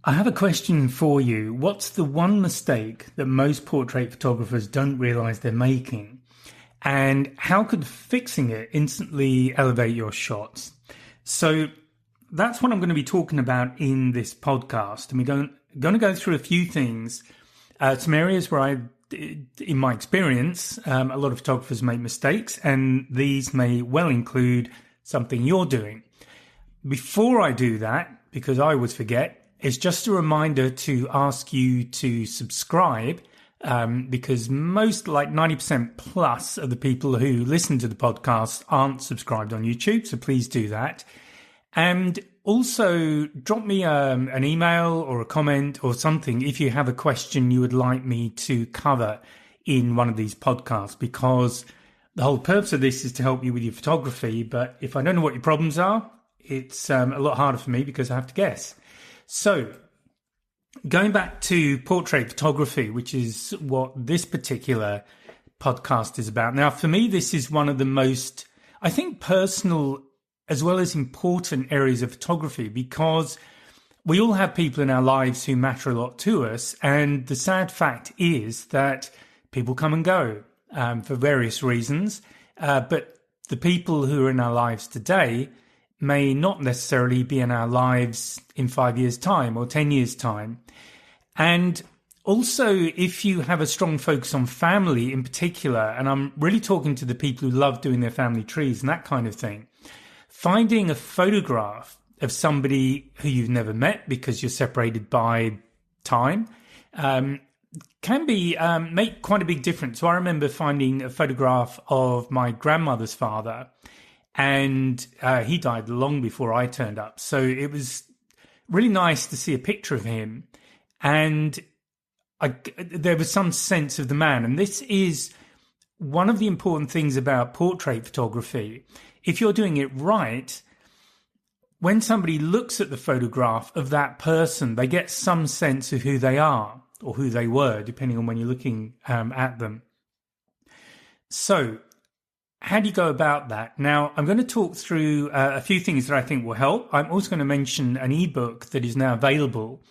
I have a question for you. What's the one mistake that most portrait photographers don't realize they're making? And how could fixing it instantly elevate your shots? So that's what I'm going to be talking about in this podcast. And we're going to go through a few things, some areas where in my experience, a lot of photographers make mistakes, and these may well include something you're doing. Before I do that, because I always forget, it's just a reminder to ask you to subscribe, because most, like 90% plus of the people who listen to the podcast aren't subscribed on YouTube. So please do that. And also drop me an email or a comment or something if you have a question you would like me to cover in one of these podcasts, because the whole purpose of this is to help you with your photography. But if I don't know what your problems are, it's a lot harder for me because I have to guess. So going back to portrait photography, which is what this particular podcast is about. Now, for me, this is one of the most, I think, personal as well as important areas of photography, because we all have people in our lives who matter a lot to us. And the sad fact is that people come and go for various reasons. But the people who are in our lives today may not necessarily be in our lives in 5 years' time or 10 years' time. And also, if you have a strong focus on family in particular, and I'm really talking to the people who love doing their family trees and that kind of thing, finding a photograph of somebody who you've never met because you're separated by time can be make quite a big difference. So I remember finding a photograph of my grandmother's father, and he died long before I turned up. So it was really nice to see a picture of him, and there was some sense of the man. And this is one of the important things about portrait photography. If you're doing it right, when somebody looks at the photograph of that person, they get some sense of who they are or who they were, depending on when you're looking at them. So how do you go about that? Now, I'm going to talk through a few things that I think will help. I'm also going to mention an ebook that is now available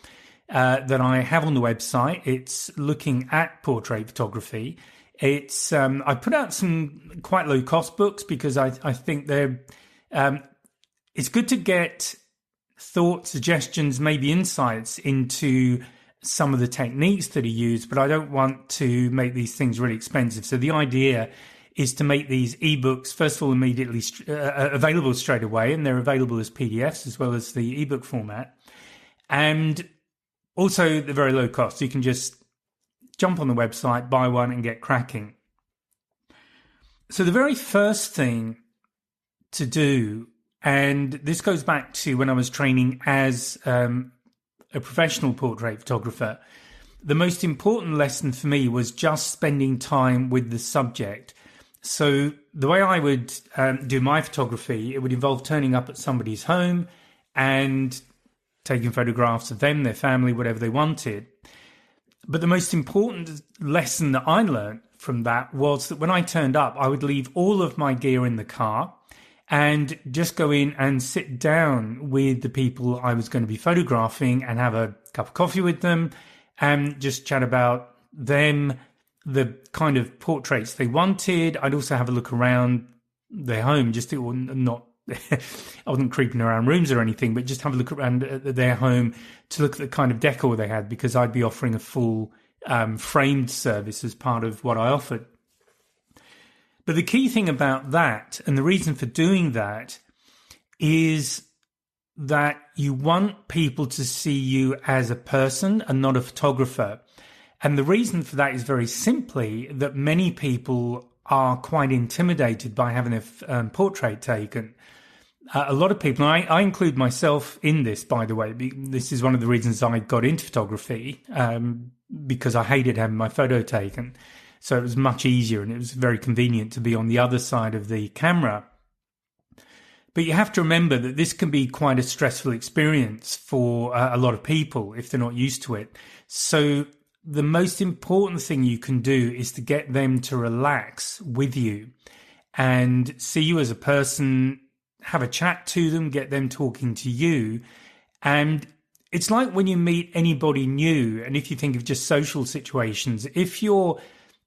that I have on the website. It's looking at portrait photography. It's I put out some quite low cost books because I think they're it's good to get thoughts, suggestions, maybe insights into some of the techniques that are used, but I don't want to make these things really expensive. So the idea is to make these ebooks, first of all, immediately available straight away, and they're available as PDFs as well as the ebook format. And also they're very low cost. You can just jump on the website, buy one, and get cracking. So the very first thing to do, and this goes back to when I was training as a professional portrait photographer, the most important lesson for me was just spending time with the subject. So the way I would do my photography, it would involve turning up at somebody's home and taking photographs of them, their family, whatever they wanted. But the most important lesson that I learned from that was that when I turned up, I would leave all of my gear in the car and just go in and sit down with the people I was going to be photographing and have a cup of coffee with them and just chat about them, the kind of portraits they wanted. I'd also have a look around their home, just to not I wasn't creeping around rooms or anything, but just have a look around at their home to look at the kind of decor they had, because I'd be offering a full framed service as part of what I offered. But the key thing about that, and the reason for doing that, is that you want people to see you as a person and not a photographer. And the reason for that is very simply that many people are quite intimidated by having a portrait taken. A lot of people, and I include myself in this, by the way. This is one of the reasons I got into photography, because I hated having my photo taken. So it was much easier and it was very convenient to be on the other side of the camera. But you have to remember that this can be quite a stressful experience for a lot of people if they're not used to it. So the most important thing you can do is to get them to relax with you and see you as a person, have a chat to them, get them talking to you. And it's like when you meet anybody new, and if you think of just social situations, if you're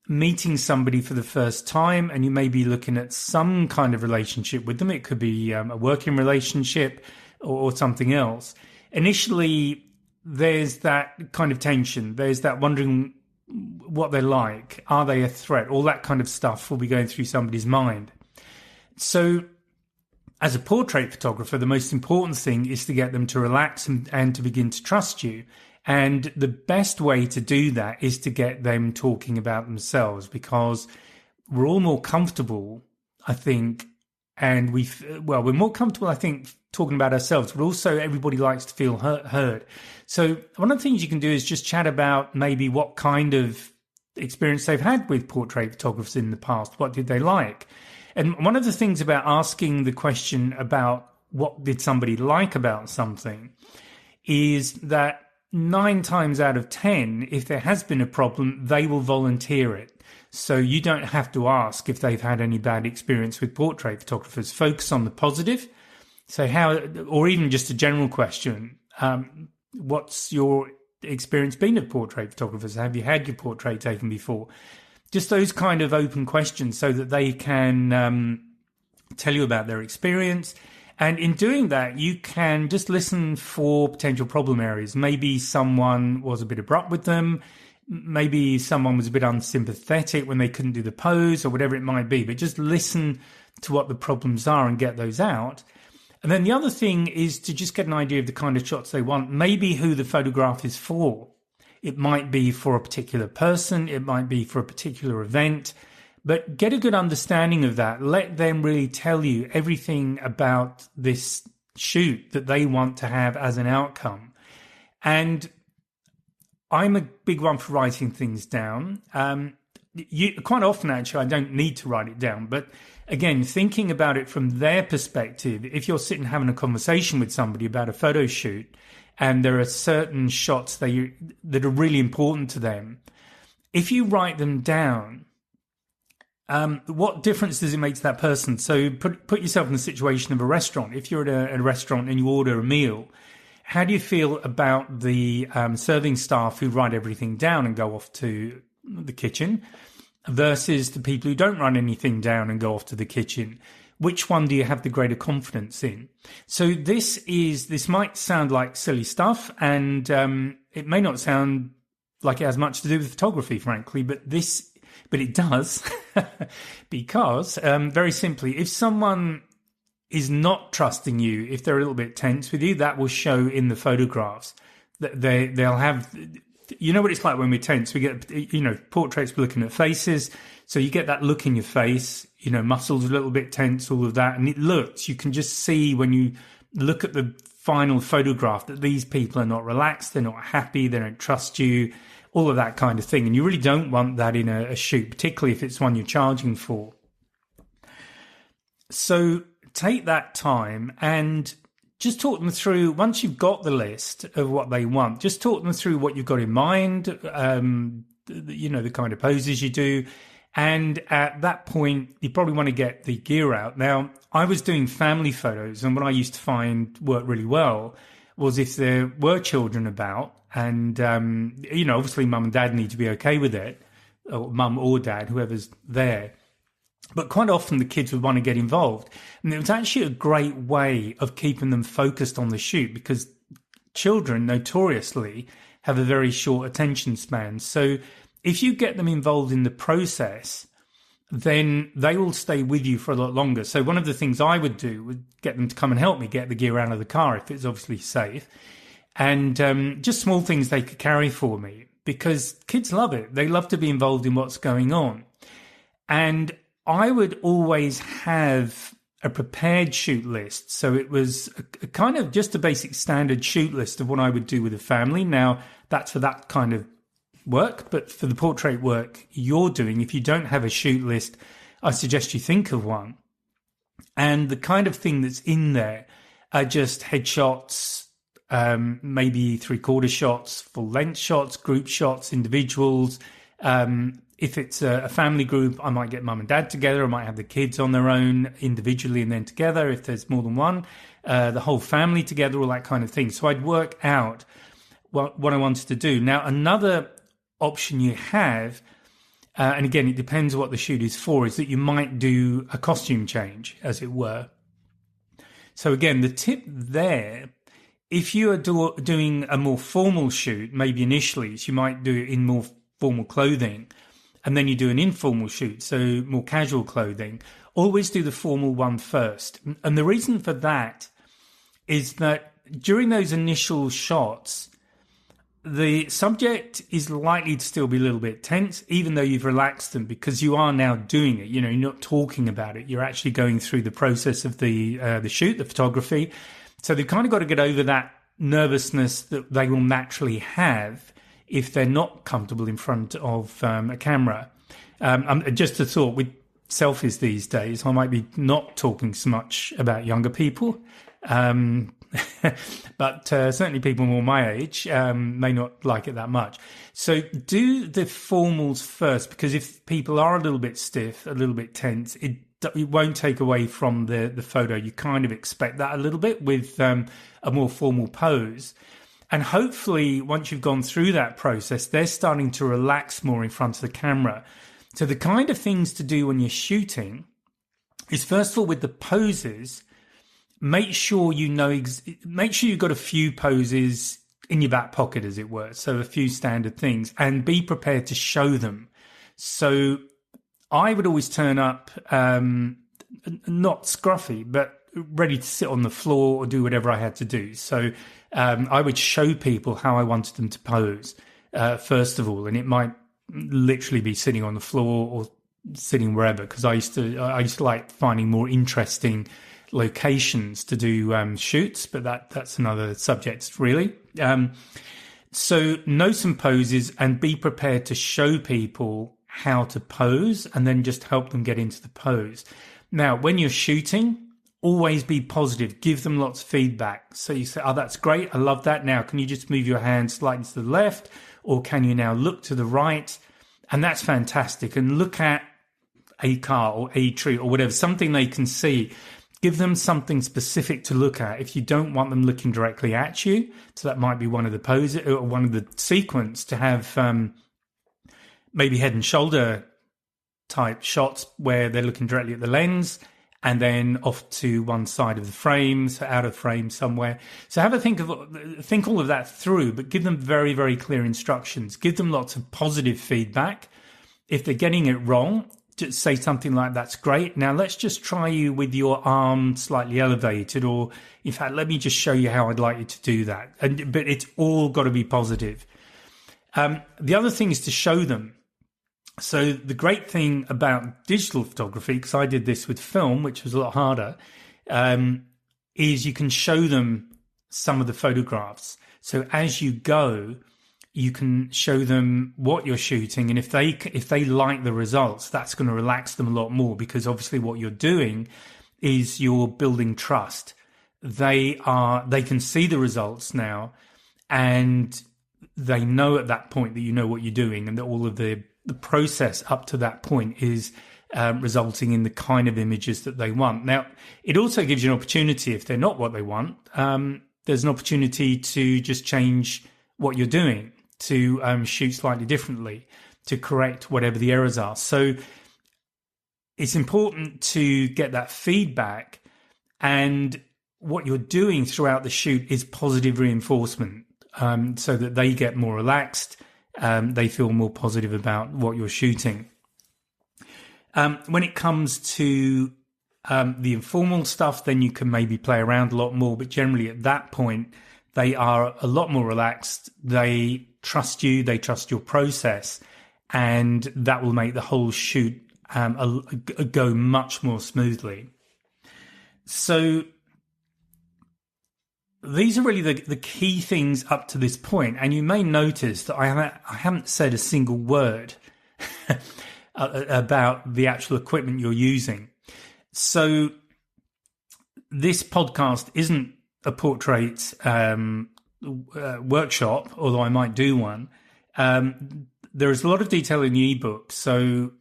meeting somebody for the first time and you may be looking at some kind of relationship with them, it could be a working relationship or something else. Initially, there's that kind of tension. There's that wondering what they're like. Are they a threat? All that kind of stuff will be going through somebody's mind. So as a portrait photographer, the most important thing is to get them to relax and to begin to trust you. And the best way to do that is to get them talking about themselves, because we're all more comfortable, I think, and we're more comfortable, I think, talking about ourselves, but also everybody likes to feel heard. So one of the things you can do is just chat about maybe what kind of experience they've had with portrait photographers in the past. What did they like? And one of the things about asking the question about what did somebody like about something is that 9 times out of 10, if there has been a problem, they will volunteer it. So you don't have to ask if they've had any bad experience with portrait photographers. Focus on the positive. So how, or even just a general question, what's your experience been of portrait photographers? Have you had your portrait taken before? Just those kind of open questions so that they can tell you about their experience. And in doing that, you can just listen for potential problem areas. Maybe someone was a bit abrupt with them. Maybe someone was a bit unsympathetic when they couldn't do the pose or whatever it might be. But just listen to what the problems are and get those out. And then the other thing is to just get an idea of the kind of shots they want. Maybe who the photograph is for. It might be for a particular person. It might be for a particular event. But get a good understanding of that. Let them really tell you everything about this shoot that they want to have as an outcome. And I'm a big one for writing things down. Quite often, actually, I don't need to write it down. But again, thinking about it from their perspective, if you're sitting having a conversation with somebody about a photo shoot and there are certain shots that are really important to them, if you write them down, what difference does it make to that person? So put yourself in the situation of a restaurant. If you're at a restaurant and you order a meal, how do you feel about the serving staff who write everything down and go off to the kitchen versus the people who don't write anything down and go off to the kitchen? Which one do you have the greater confidence in? So this might sound like silly stuff, and it may not sound like it has much to do with photography, frankly, but it does, because very simply, if someone is not trusting you, if they're a little bit tense with you, that will show in the photographs. That they'll have, you know what it's like when we're tense. We get, portraits, we're looking at faces, so you get that look in your face. Muscles a little bit tense, all of that, and you can just see when you look at the final photograph that these people are not relaxed, they're not happy, they don't trust you. All of that kind of thing. And you really don't want that in a shoot, particularly if it's one you're charging for. So take that time and just talk them through, once you've got the list of what they want, just talk them through what you've got in mind, the kind of poses you do. And at that point, you probably want to get the gear out. Now, I was doing family photos, and what I used to find worked really well was if there were children about, and, obviously mum and dad need to be okay with it, or mum or dad, whoever's there. But quite often the kids would want to get involved. And it was actually a great way of keeping them focused on the shoot, because children notoriously have a very short attention span. So if you get them involved in the process, then they will stay with you for a lot longer. So one of the things I would do would get them to come and help me get the gear out of the car if it's obviously safe. And just small things they could carry for me, because kids love it. They love to be involved in what's going on. And I would always have a prepared shoot list. So it was a kind of just a basic standard shoot list of what I would do with a family. Now, that's for that kind of work. But for the portrait work you're doing, if you don't have a shoot list, I suggest you think of one. And the kind of thing that's in there are just headshots, maybe 3/4 shots, full length shots, group shots, individuals, If it's a family group, I might get mum and dad together. I might have the kids on their own individually and then together. If there's more than one, the whole family together, all that kind of thing. So I'd work out what I wanted to do. Now, another option you have, and again, it depends what the shoot is for, is that you might do a costume change, as it were. So again, the tip there, if you are doing a more formal shoot, maybe initially, so you might do it in more formal clothing, and then you do an informal shoot, so more casual clothing, always do the formal one first. And the reason for that is that during those initial shots, the subject is likely to still be a little bit tense, even though you've relaxed them, because you are now doing it. You know, you're not talking about it. You're actually going through the process of the shoot, the photography. So they've kind of got to get over that nervousness that they will naturally have if they're not comfortable in front of a camera. Just a thought, with selfies these days, I might be not talking so much about younger people, but certainly people more my age may not like it that much. So do the formals first, because if people are a little bit stiff, a little bit tense, it won't take away from the photo. You kind of expect that a little bit with a more formal pose. And hopefully, once you've gone through that process, they're starting to relax more in front of the camera. So the kind of things to do when you're shooting is, first of all, with the poses, make sure you've got a few poses in your back pocket, as it were. So a few standard things, and be prepared to show them. So I would always turn up, not scruffy, but ready to sit on the floor or do whatever I had to do. So I would show people how I wanted them to pose, first of all, and it might literally be sitting on the floor or sitting wherever, because I used to like finding more interesting locations to do shoots, but that's another subject, really. So know some poses and be prepared to show people how to pose, and then just help them get into the pose. Now, when you're shooting, always be positive. Give them lots of feedback. So you say, oh, that's great. I love that. Now, can you just move your hand slightly to the left? Or can you now look to the right? And that's fantastic. And look at a car or a tree or whatever, something they can see. Give them something specific to look at. If you don't want them looking directly at you, so that might be one of the poses or one of the sequence, to have maybe head and shoulder type shots where they're looking directly at the lens, and then off to one side of the frame, so out of frame somewhere. So have a think all of that through, but give them very, very clear instructions. Give them lots of positive feedback. If they're getting it wrong, just say something like, that's great. Now let's just try you with your arm slightly elevated, or in fact, let me just show you how I'd like you to do that. But it's all got to be positive. The other thing is to show them. So the great thing about digital photography, because I did this with film, which was a lot harder, is you can show them some of the photographs. So as you go, you can show them what you're shooting, and if they like the results, that's going to relax them a lot more, because obviously what you're doing is you're building trust. They can see the results now, and they know at that point that you know what you're doing, and that all of the process up to that point is resulting in the kind of images that they want. Now, it also gives you an opportunity, if they're not what they want, there's an opportunity to just change what you're doing, to shoot slightly differently, to correct whatever the errors are. So it's important to get that feedback, and what you're doing throughout the shoot is positive reinforcement, so that they get more relaxed. They feel more positive about what you're shooting. When it comes to the informal stuff, then you can maybe play around a lot more. But generally at that point, they are a lot more relaxed. They trust you. They trust your process. And that will make the whole shoot go much more smoothly. So these are really the key things up to this point. And you may notice that I haven't said a single word about the actual equipment you're using. So this podcast isn't a portrait workshop, although I might do one. there is a lot of detail in the ebook. So,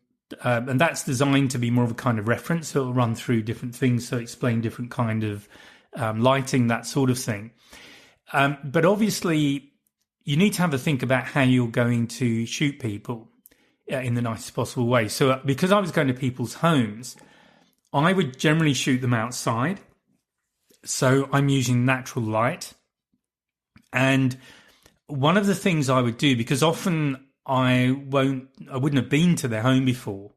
and that's designed to be more of a kind of reference. So it'll run through different things, so explain different kind of lighting, that sort of thing. But obviously, you need to have a think about how you're going to shoot people in the nicest possible way. So because I was going to people's homes, I would generally shoot them outside. So I'm using natural light. And one of the things I would do, because often I wouldn't have been to their home before.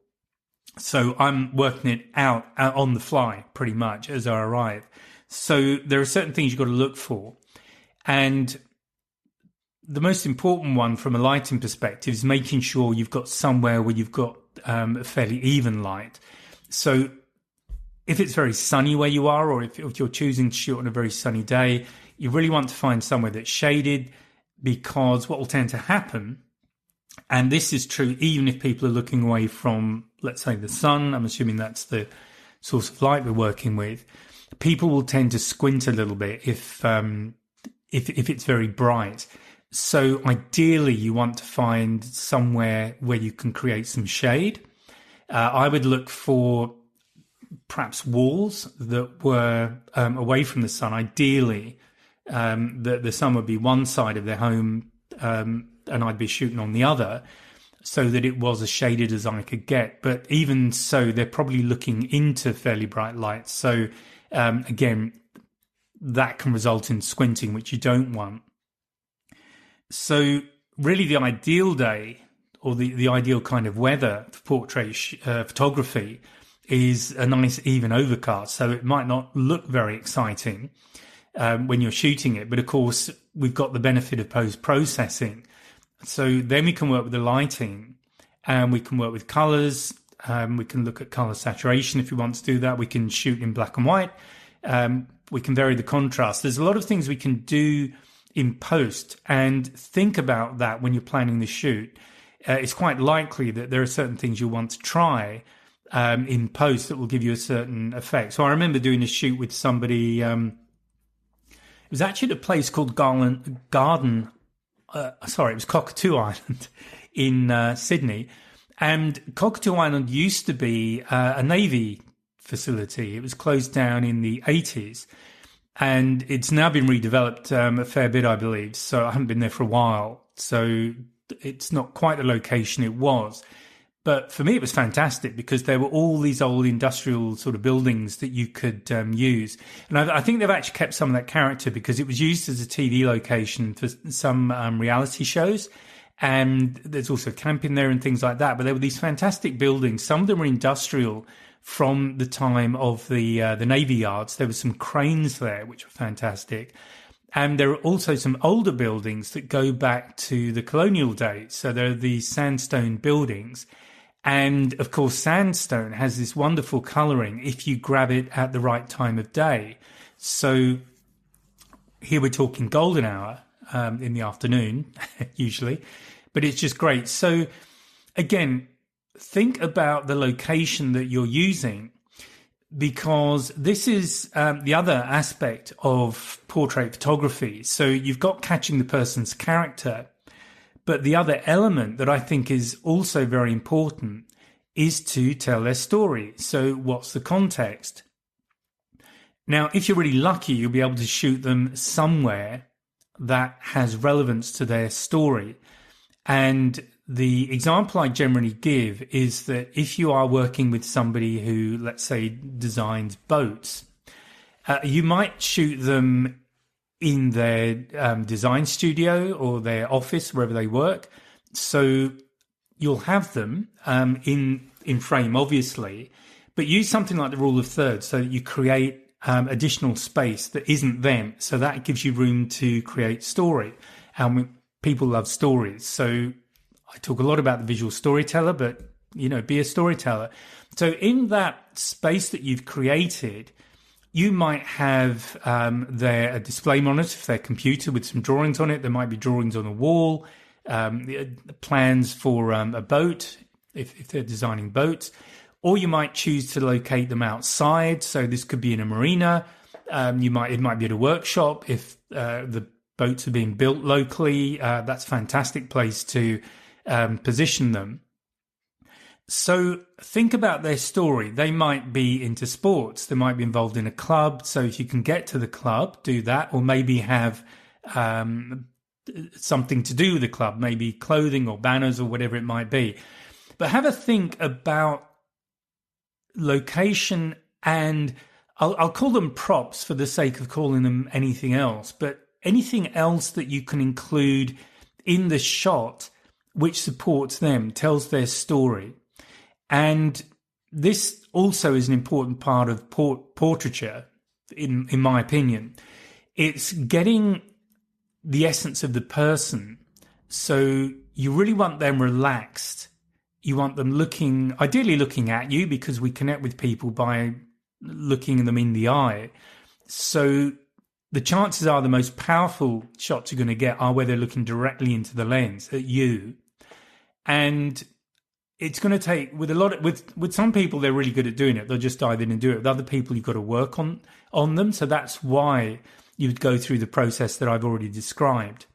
So I'm working it out on the fly pretty much as I arrive. So there are certain things you've got to look for. And the most important one from a lighting perspective is making sure you've got somewhere where you've got a fairly even light. So if it's very sunny where you are, or if you're choosing to shoot on a very sunny day, you really want to find somewhere that's shaded, because what will tend to happen, and this is true even if people are looking away from, let's say, the sun, I'm assuming that's the source of light we're working with, people will tend to squint a little bit if it's very bright. So ideally, you want to find somewhere where you can create some shade. I would look for perhaps walls that were away from the sun. Ideally, the sun would be one side of their home, and I'd be shooting on the other, so that it was as shaded as I could get. But even so, they're probably looking into fairly bright lights. So again, that can result in squinting, which you don't want. So really the ideal day, or the ideal kind of weather for portrait photography, is a nice even overcast. So it might not look very exciting when you're shooting it, but of course we've got the benefit of post-processing. So then we can work with the lighting, and we can work with colors. We can look at color saturation if we want to do that. We can shoot in black and white. We can vary the contrast. There's a lot of things we can do in post, and think about that when you're planning the shoot. It's quite likely that there are certain things you want to try in post that will give you a certain effect. So I remember doing a shoot with somebody. It was actually at a place called it was Cockatoo Island in Sydney. And Cockatoo Island used to be a Navy facility. It was closed down in the 80s. And it's now been redeveloped a fair bit, I believe. So I haven't been there for a while. So it's not quite the location it was. But for me, it was fantastic, because there were all these old industrial sort of buildings that you could use. And I think they've actually kept some of that character, because it was used as a TV location for some reality shows. And there's also camping there and things like that. But there were these fantastic buildings. Some of them were industrial from the time of the Navy yards. There were some cranes there, which were fantastic. And there are also some older buildings that go back to the colonial days. So there are these sandstone buildings. And of course, sandstone has this wonderful colouring if you grab it at the right time of day. So here we're talking golden hour in the afternoon, usually. But it's just great. So again, think about the location that you're using, because this is the other aspect of portrait photography. So you've got catching the person's character, but the other element that I think is also very important is to tell their story. So what's the context? Now, if you're really lucky, you'll be able to shoot them somewhere that has relevance to their story. And the example I generally give is that if you are working with somebody who, let's say, designs boats, you might shoot them in their design studio or their office, wherever they work. So you'll have them in frame, obviously, but use something like the rule of thirds, so that you create additional space that isn't them. So that gives you room to create story. And people love stories. So I talk a lot about the visual storyteller, but, be a storyteller. So in that space that you've created, you might have a display monitor for their computer with some drawings on it. There might be drawings on a wall, plans for a boat, if they're designing boats. Or you might choose to locate them outside. So this could be in a marina. It might be at a workshop if the boats are being built locally. That's a fantastic place to position them. So think about their story. They might be into sports. They might be involved in a club. So if you can get to the club, do that, or maybe have something to do with the club, maybe clothing or banners or whatever it might be. But have a think about location, and I'll call them props for the sake of calling them anything else, but anything else that you can include in the shot which supports them, tells their story. And this also is an important part of portraiture, in my opinion. It's getting the essence of the person. So you really want them relaxed. You want them ideally looking at you, because we connect with people by looking them in the eye. So the chances are the most powerful shots you're going to get are where they're looking directly into the lens at you. And it's going to take, with some people, they're really good at doing it. They'll just dive in and do it. With other people, you've got to work on them. So that's why you would go through the process that I've already described.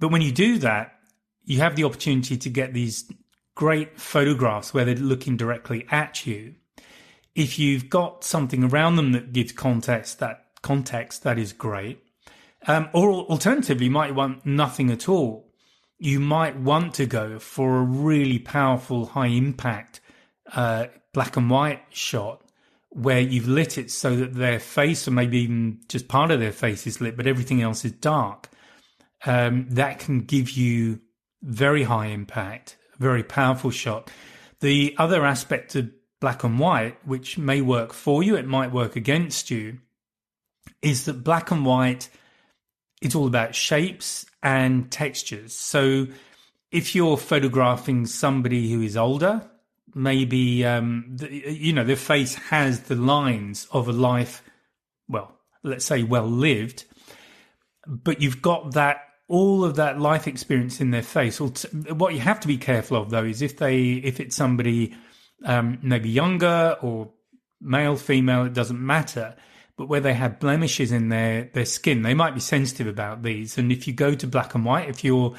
But when you do that, you have the opportunity to get these great photographs where they're looking directly at you. If you've got something around them that gives context, that is great. Or alternatively, you might want nothing at all. You might want to go for a really powerful, high impact black and white shot where you've lit it so that their face, or maybe even just part of their face, is lit, but everything else is dark. That can give you very high impact, very powerful shot. The other aspect of black and white, which may work for you, it might work against you, is that black and white, it's all about shapes and textures. So if you're photographing somebody who is older, maybe, their face has the lines of a life, well, let's say well-lived, but you've got all of that life experience in their face. What you have to be careful of, though, is if it's somebody maybe younger or male, female, it doesn't matter, but where they have blemishes in their skin, they might be sensitive about these. And if you go to black and white, if you're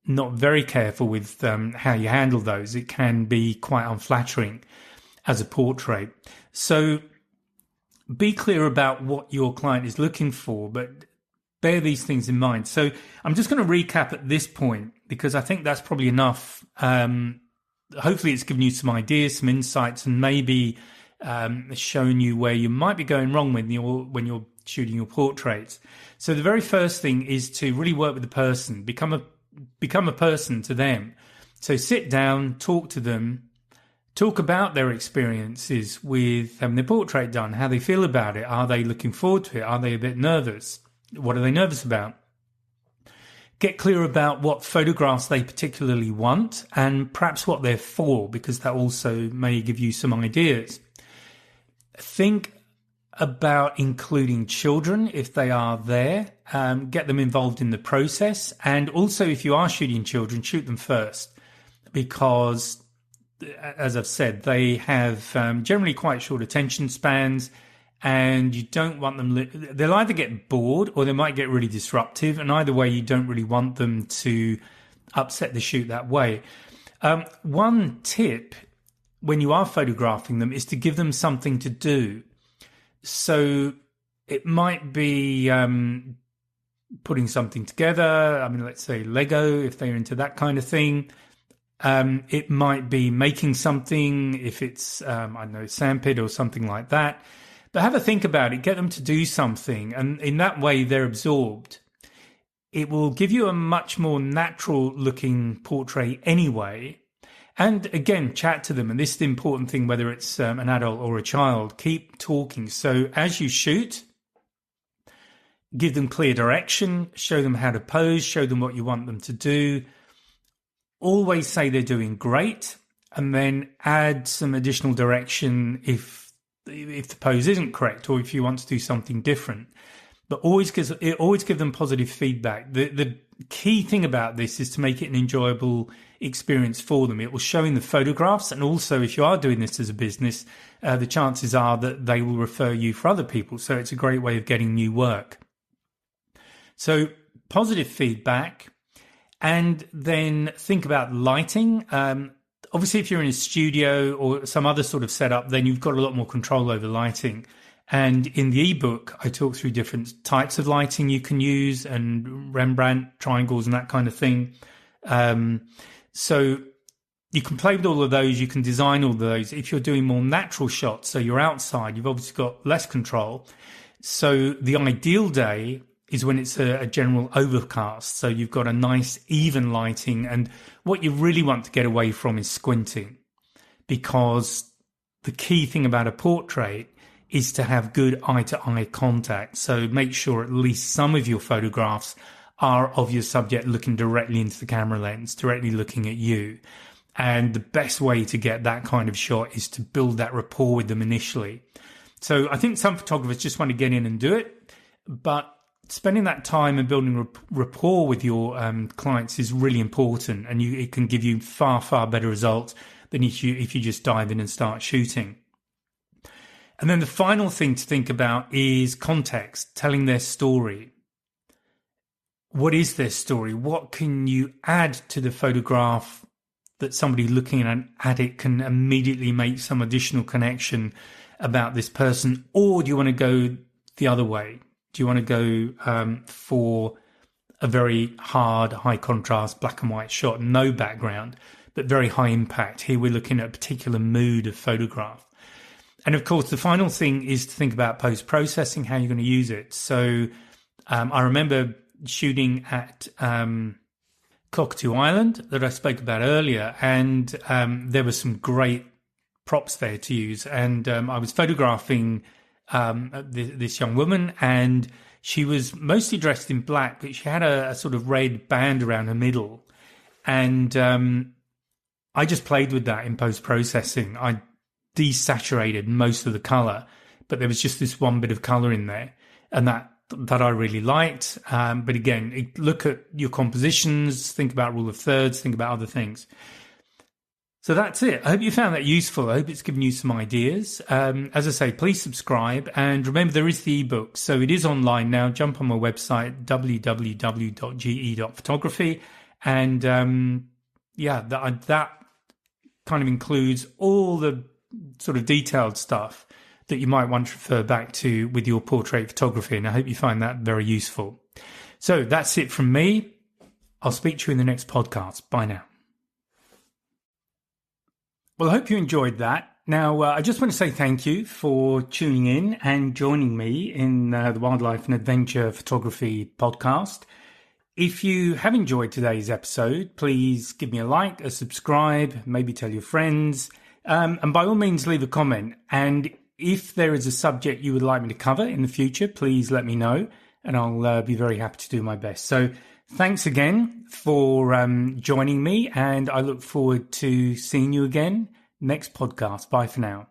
not very careful with how you handle those, it can be quite unflattering as a portrait. So be clear about what your client is looking for, but bear these things in mind. So I'm just going to recap at this point, because I think that's probably enough. Hopefully it's given you some ideas, some insights, and maybe shown you where you might be going wrong when you're shooting your portraits. So the very first thing is to really work with the person, become a person to them. So sit down, talk to them, talk about their experiences with having their portrait done, how they feel about it. Are they looking forward to it? Are they a bit nervous? What are they nervous about? Get clear about what photographs they particularly want, and perhaps what they're for, because that also may give you some ideas. Think about including children if they are there. Get them involved in the process. And also, if you are shooting children, shoot them first, because, as I've said, they have generally quite short attention spans, and you don't want them, they'll either get bored or they might get really disruptive. And either way, you don't really want them to upset the shoot that way. One tip when you are photographing them is to give them something to do. So it might be putting something together. I mean, let's say Lego, if they're into that kind of thing. It might be making something, if it's, sandpit or something like that. But have a think about it, get them to do something, and in that way they're absorbed. It will give you a much more natural looking portrait anyway. And again, chat to them. And this is the important thing, whether it's an adult or a child, keep talking. So as you shoot, give them clear direction, show them how to pose, show them what you want them to do. Always say they're doing great, and then add some additional direction if the pose isn't correct, or if you want to do something different. But always give them positive feedback. The key thing about this is to make it an enjoyable experience for them. It will show in the photographs, and also if you are doing this as a business, the chances are that they will refer you for other people. So it's a great way of getting new work. So positive feedback, And then think about lighting. Obviously, if you're in a studio or some other sort of setup, then you've got a lot more control over lighting. And in the ebook, I talk through different types of lighting you can use and Rembrandt triangles and that kind of thing. So you can play with all of those. You can design all of those. If you're doing more natural shots, so you're outside, you've obviously got less control. So the ideal day is when it's a general overcast. So you've got a nice even lighting. And what you really want to get away from is squinting, because the key thing about a portrait is to have good eye-to-eye contact. So make sure at least some of your photographs are of your subject looking directly into the camera lens, directly looking at you. And the best way to get that kind of shot is to build that rapport with them initially. So I think some photographers just want to get in and do it, but spending that time and building rapport with your clients is really important, and it can give you far, far better results than if you just dive in and start shooting. And then the final thing to think about is context, telling their story. What is their story? What can you add to the photograph that somebody looking at it can immediately make some additional connection about this person? Or do you want to go the other way? Do you want to go for a very hard, high contrast, black and white shot, no background, but very high impact? Here we're looking at a particular mood of photograph. And of course, the final thing is to think about post-processing, how you're going to use it. So I remember shooting at Cockatoo Island that I spoke about earlier, and there were some great props there to use. And I was photographing this young woman, and she was mostly dressed in black, but she had a sort of red band around her middle. And I just played with that in post-processing. I desaturated most of the color, but there was just this one bit of color in there, and that I really liked. But again, look at your compositions, think about rule of thirds, think about other things. So that's it. I hope you found that useful. I hope it's given you some ideas. As I say, please subscribe, and remember there is the ebook. So it is online now. Jump on my website, www.ge.photography, and that kind of includes all the sort of detailed stuff that you might want to refer back to with your portrait photography. And I hope you find that very useful. So that's it from me. I'll speak to you in the next podcast. Bye now. Well, I hope you enjoyed that. Now, I just want to say thank you for tuning in and joining me in the Wildlife and Adventure Photography podcast. If you have enjoyed today's episode, please give me a like, a subscribe, maybe tell your friends. And by all means, leave a comment. And if there is a subject you would like me to cover in the future, please let me know, and I'll be very happy to do my best. So thanks again for joining me, and I look forward to seeing you again next podcast. Bye for now.